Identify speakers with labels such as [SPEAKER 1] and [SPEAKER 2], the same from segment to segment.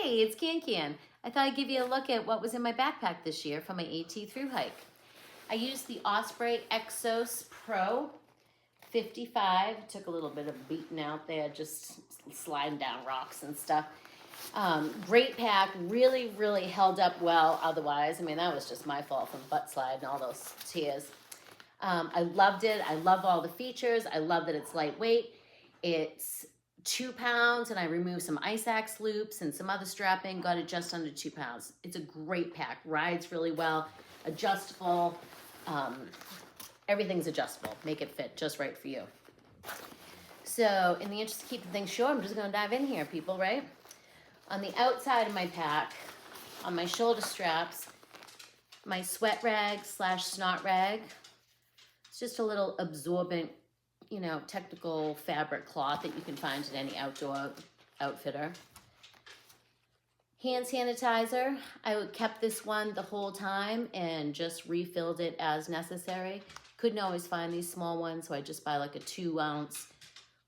[SPEAKER 1] Hey, it's Can. I thought I'd give you a look at what was in my backpack this year for my AT through hike. I used the Osprey Exos Pro 55. Took a little bit of beating out there, just sliding down rocks and stuff. Great pack, really held up well otherwise. I mean, that was just my fault from butt slide and all those tears. I loved it. I love all the features. I love that it's lightweight. It's 2 pounds, and I removed some ice axe loops and some other strapping, got it just under 2 pounds. It's a great pack, rides really well, adjustable, everything's adjustable, make it fit just right for you. So in the interest of keeping things short, I'm just gonna dive in here, people, right? On the outside of my pack, on my shoulder straps, my sweat rag / snot rag. It's just a little absorbent, technical fabric cloth that you can find at any outdoor outfitter. Hand sanitizer. I kept this one the whole time and just refilled it as necessary. Couldn't always find these small ones, so I just buy like a 2-ounce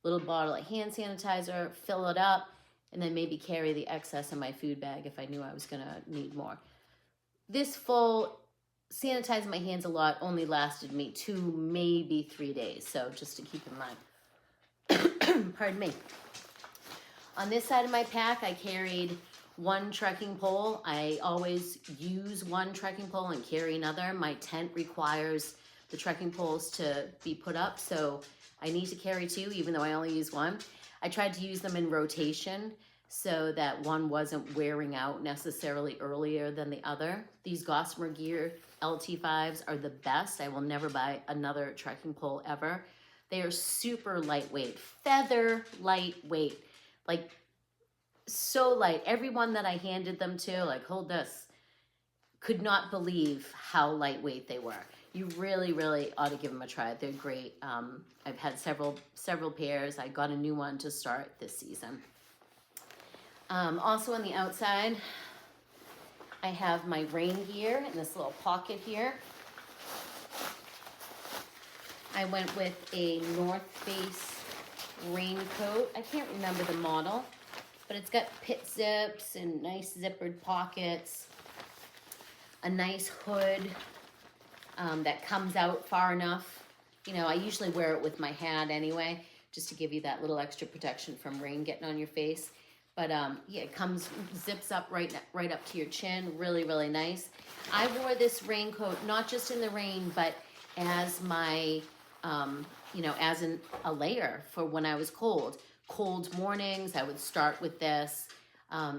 [SPEAKER 1] little bottle of hand sanitizer, fill it up, and then maybe carry the excess in my food bag if I knew I was gonna need more. This full sanitizing my hands a lot only lasted me 2, maybe 3 days. So just to keep in mind. Pardon me. On this side of my pack, I carried 1 trekking pole. I always use 1 trekking pole and carry another. My tent requires the trekking poles to be put up, so I need to carry 2, even though I only use 1. I tried to use them in rotation so that one wasn't wearing out necessarily earlier than the other. These Gossamer Gear LT5s are the best. I will never buy another trekking pole ever. They are super lightweight, feather lightweight, like so light. Everyone that I handed them to, like, hold this, could not believe how lightweight they were. You really ought to give them a try. They're great. I've had several pairs. I got a new one to start this season. Also on the outside, I have my rain gear in this little pocket here. I went with a North Face raincoat. I can't remember the model, but it's got pit zips and nice zippered pockets, a nice hood that comes out far enough. I usually wear it with my hat anyway, just to give you that little extra protection from rain getting on your face. But yeah, it zips up right up to your chin, really nice. I wore this raincoat not just in the rain, but as my, as a layer for when I was cold. Cold mornings, I would start with this.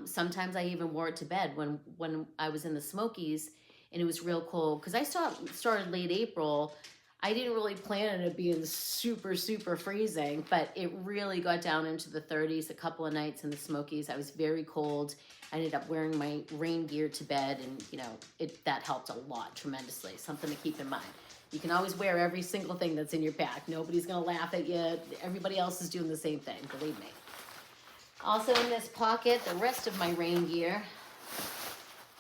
[SPEAKER 1] Sometimes I even wore it to bed when I was in the Smokies and it was real cold. Because I started late April. I didn't really plan on it being super that, but it really got down into the 30s a couple of nights in the Smokies. I was very cold. I ended up wearing my rain gear to bed, and that helped a lot tremendously. Something to keep in mind. You can always wear every single thing that's in your pack. Nobody's gonna laugh at you. Everybody else is doing the same thing, believe me. Also in this pocket, the rest of my rain gear,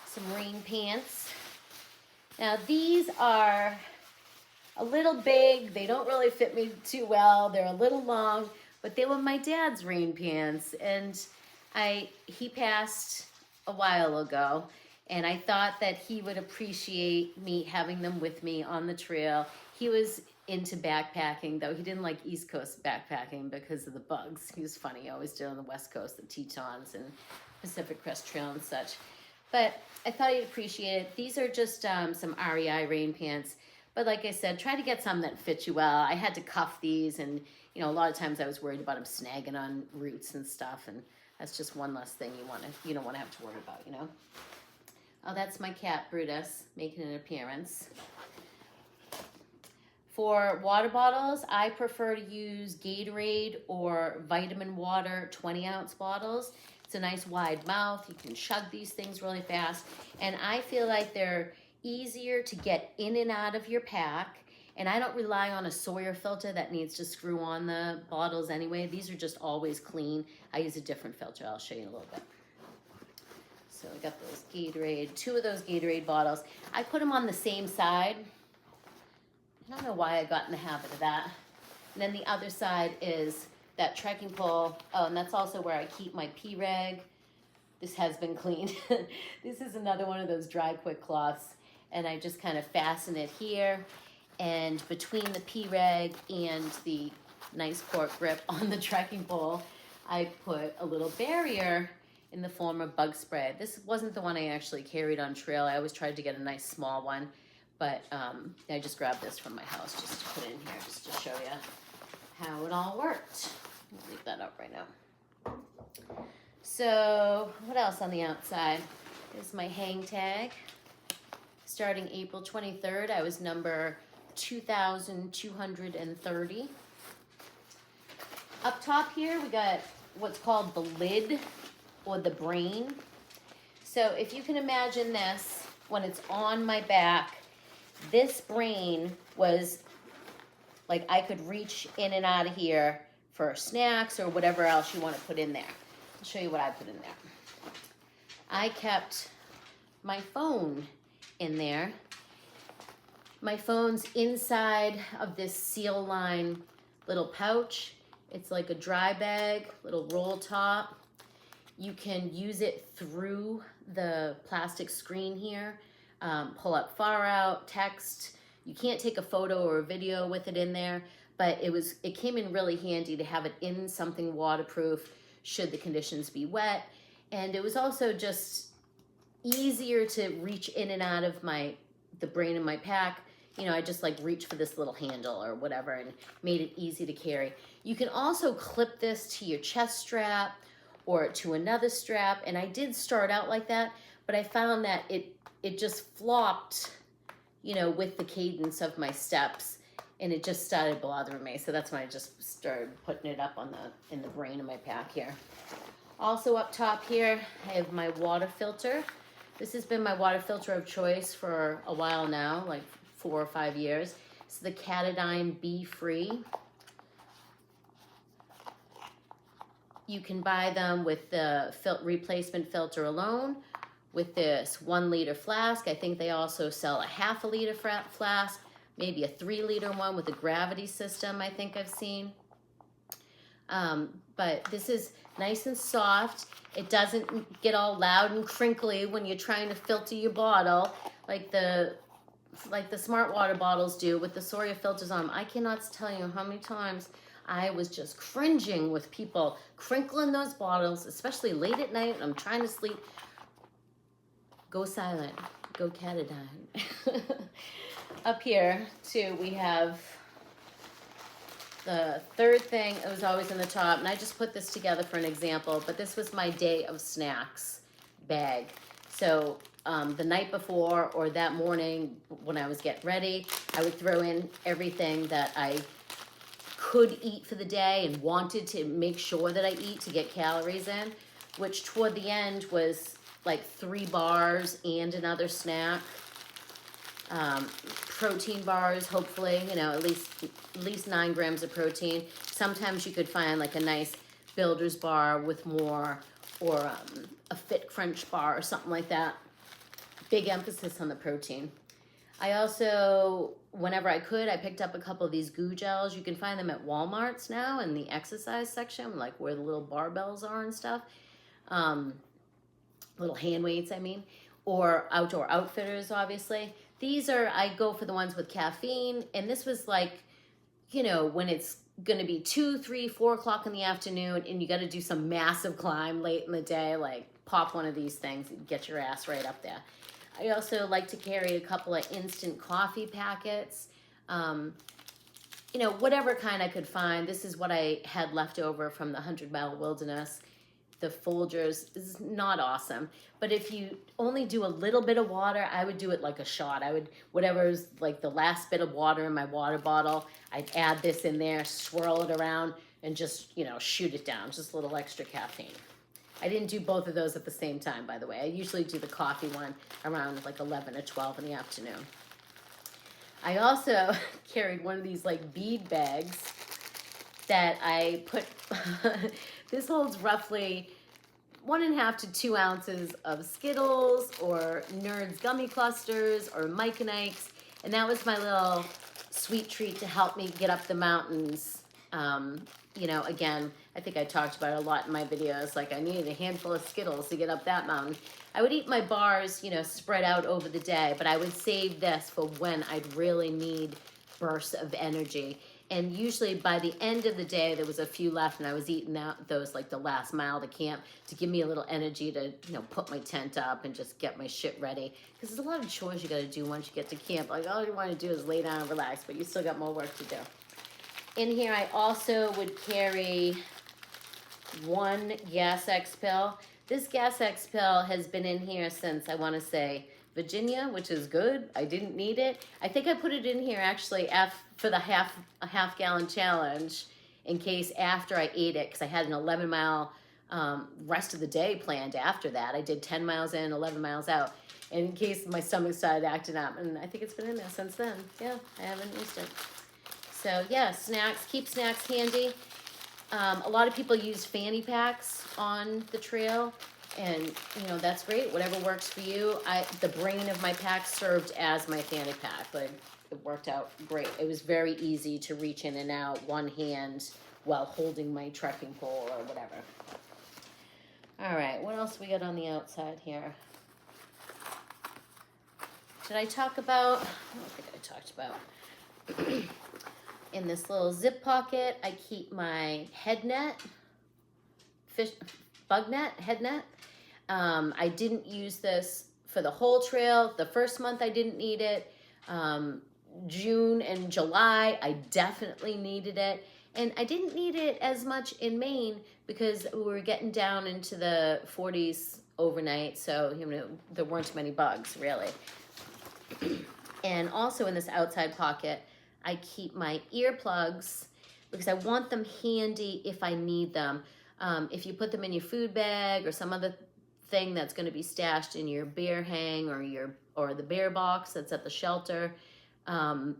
[SPEAKER 1] some rain pants. Now these are a little big. They don't really fit me too well. They're a little long, but they were my dad's rain pants. And he passed a while ago, and I thought that he would appreciate me having them with me on the trail. He was into backpacking, though. He didn't like East Coast backpacking because of the bugs. He was funny. He always did on the West Coast, the Tetons and Pacific Crest Trail and such. But I thought he'd appreciate it. These are just some REI rain pants. But like I said, try to get some that fit you well. I had to cuff these, and a lot of times I was worried about them snagging on roots and stuff, and that's just one less thing you don't want to have to worry about, Oh, that's my cat Brutus making an appearance. For water bottles, I prefer to use Gatorade or vitamin water 20-ounce bottles. It's a nice wide mouth. You can chug these things really fast, and I feel like they're easier to get in and out of your pack, and I don't rely on a Sawyer filter that needs to screw on the bottles anyway. These are just always clean. I use a different filter. I'll show you in a little bit. So I got those Gatorade, 2 of those Gatorade bottles. I put them on the same side. I don't know why I got in the habit of that. And then the other side is that trekking pole. Oh, and that's also where I keep my P-Rag, this has been cleaned. This is another one of those dry quick cloths, and I just kind of fasten it here, and between the P-rag and the nice cork grip on the trekking pole, I put a little barrier in the form of bug spray. This wasn't the one I actually carried on trail. I always tried to get a nice small one, but I just grabbed this from my house just to put in here, just to show you how it all worked. I'll leave that up right now. So what else on the outside? Is my hang tag. Starting April 23rd, I was number 2,230. Up top here, we got what's called the lid or the brain. So if you can imagine this, when it's on my back, this brain was like I could reach in and out of here for snacks or whatever else you want to put in there. I'll show you what I put in there. I kept my phone in there. My phone's inside of this seal line little pouch. It's like a dry bag, little roll top. You can use it through the plastic screen here. Pull up far out, text. You can't take a photo or a video with it in there, but it came in really handy to have it in something waterproof should the conditions be wet. And it was also just easier to reach in and out of the brain in my pack. You know, I just like reach for this little handle or whatever and made it easy to carry. You can also clip this to your chest strap or to another strap. And I did start out like that, but I found that it just flopped, you know, with the cadence of my steps, and it just started bothering me. So that's when I just started putting it up in the brain of my pack here. Also up top here, I have my water filter. This has been my water filter of choice for a while now, like 4 or 5 years. It's the Catadine Be Free. You can buy them with the replacement filter alone, with this 1 liter flask. I think they also sell a 1/2 liter flask, maybe a 3 liter one with a gravity system, I think I've seen. But this is nice and soft. It doesn't get all loud and crinkly when you're trying to filter your bottle like the smart water bottles do with the Sawyer filters on them. I cannot tell you how many times I was just cringing with people crinkling those bottles, especially late at night when I'm trying to sleep. Go silent. Go Catadine. Up here, too, we have the third thing. It was always in the top, and I just put this together for an example, but this was my day of snacks bag. So the night before or that morning when I was getting ready, I would throw in everything that I could eat for the day and wanted to make sure that I eat to get calories in, which toward the end was like 3 bars and another snack. Protein bars, hopefully, you know, at least 9 grams of protein. Sometimes you could find like a nice Builder's bar with more, or a Fit Crunch bar or something like that. Big emphasis on the protein. I also, whenever I could, I picked up a couple of these goo gels. You can find them at Walmart's now in the exercise section, like where the little barbells are and stuff. Little hand weights, I mean, or Outdoor Outfitters, obviously. These are, I go for the ones with caffeine, and this was like, you know, when it's going to be 2, 3, 4 o'clock in the afternoon, and you got to do some massive climb late in the day, like pop one of these things and get your ass right up there. I also like to carry a couple of instant coffee packets, you know, whatever kind I could find. This is what I had left over from the 100-mile wilderness. The Folgers is not awesome, but if you only do a little bit of water, I would do it like a shot. I would, whatever's like the last bit of water in my water bottle, I'd add this in there, swirl it around, and just, you know, shoot it down. Just a little extra caffeine. I didn't do both of those at the same time, by the way. I usually do the coffee one around like 11 or 12 in the afternoon. I also carried one of these like bead bags that I put, this holds roughly 1.5 to 2 ounces of Skittles or Nerds gummy clusters or Mike and Ike's. And that was my little sweet treat to help me get up the mountains You know, again, I think I talked about it a lot in my videos, like I needed a handful of Skittles to get up that mountain. I would eat my bars, you know, spread out over the day, but I would save this for when I'd really need bursts of energy. And usually by the end of the day, there was a few left, and I was eating those like the last mile to camp to give me a little energy to, you know, put my tent up and just get my shit ready. Because there's a lot of chores you got to do once you get to camp. Like all you want to do is lay down and relax, but you still got more work to do. In here, I also would carry one Gas X pill. This Gas X pill has been in here since, I want to say, Virginia, which is good. I didn't need it. I think I put it in here actually for the half gallon challenge in case after I ate it, because I had an 11-mile rest of the day planned after that. I did 10 miles in, 11 miles out, and in case my stomach started acting up. And I think it's been in there since then. Yeah, I haven't used it. So yeah, snacks, keep snacks handy. A lot of people use fanny packs on the trail, and you know, that's great, whatever works for you. The brain of my pack served as my fanny pack, but it worked out great. It was very easy to reach in and out one hand while holding my trekking pole or whatever. All right, what else we got on the outside here? Did I talk about, I don't think I talked about. In this little zip pocket, I keep my head net, bug net, head net. I didn't use this for the whole trail. The first month I didn't need it. June and July, I definitely needed it. And I didn't need it as much in Maine because we were getting down into the 40s overnight. So, you know, there weren't many bugs really. And also in this outside pocket, I keep my earplugs because I want them handy if I need them. If you put them in your food bag or some other thing that's going to be stashed in your bear hang or the bear box that's at the shelter, then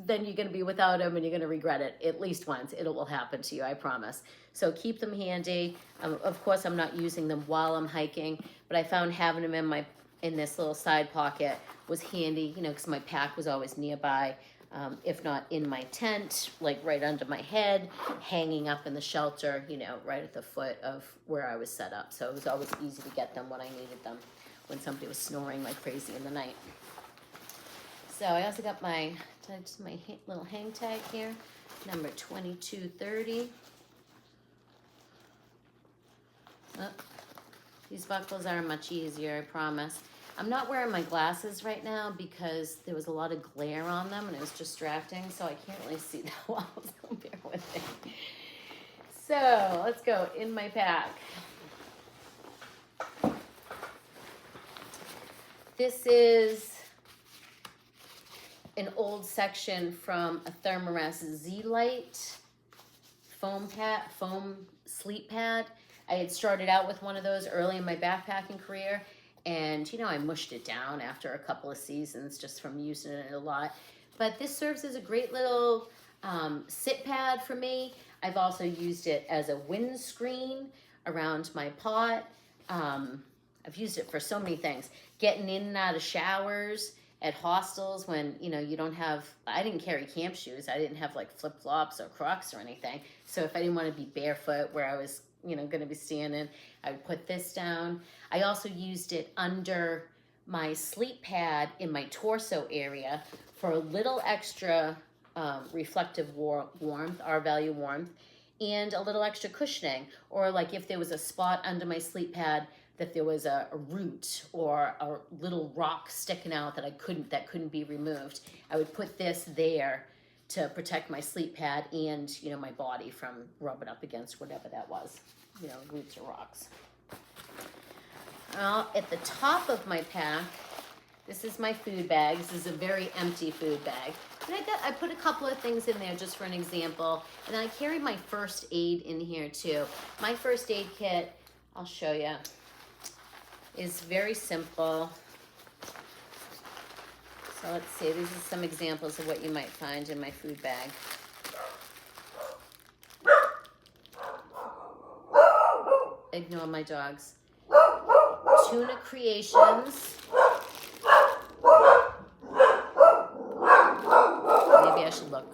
[SPEAKER 1] you're going to be without them and you're going to regret it at least once. It will happen to you, I promise. So keep them handy. Of course, I'm not using them while I'm hiking, but I found having them in this little side pocket was handy, you know, because my pack was always nearby. If not in my tent, like right under my head, hanging up in the shelter, you know, right at the foot of where I was set up. So it was always easy to get them when I needed them, when somebody was snoring like crazy in the night. So I also got my little hang tag here, number 2230. Oh, these buckles are much easier, I promise. I'm not wearing my glasses right now because there was a lot of glare on them and it was distracting, so I can't really see that well, so bear with me. So let's go in my pack. This is an old section from a Thermarest Z-Lite foam sleep pad. I had started out with one of those early in my backpacking career. And, you know, I mushed it down after a couple of seasons just from using it a lot. But this serves as a great little sit pad for me. I've also used it as a windscreen around my pot. I've used it for so many things. Getting in and out of showers at hostels when, you know, you don't have, I didn't carry camp shoes. I didn't have like flip-flops or Crocs or anything. So if I didn't want to be barefoot where I was, you know, going to be standing, I would put this down. I also used it under my sleep pad in my torso area for a little extra reflective warmth, R-value warmth, and a little extra cushioning. Or like if there was a spot under my sleep pad that there was a root or a little rock sticking out that couldn't be removed, I would put this there to protect my sleep pad and, you know, my body from rubbing up against whatever that was, you know, roots or rocks. At the top of my pack, this is my food bag. This is a very empty food bag. And I put a couple of things in there just for an example. And I carry my first aid in here too. My first aid kit, I'll show you, is very simple. So let's see, these are some examples of what you might find in my food bag. Ignore my dogs. Tuna Creations. Maybe I should look.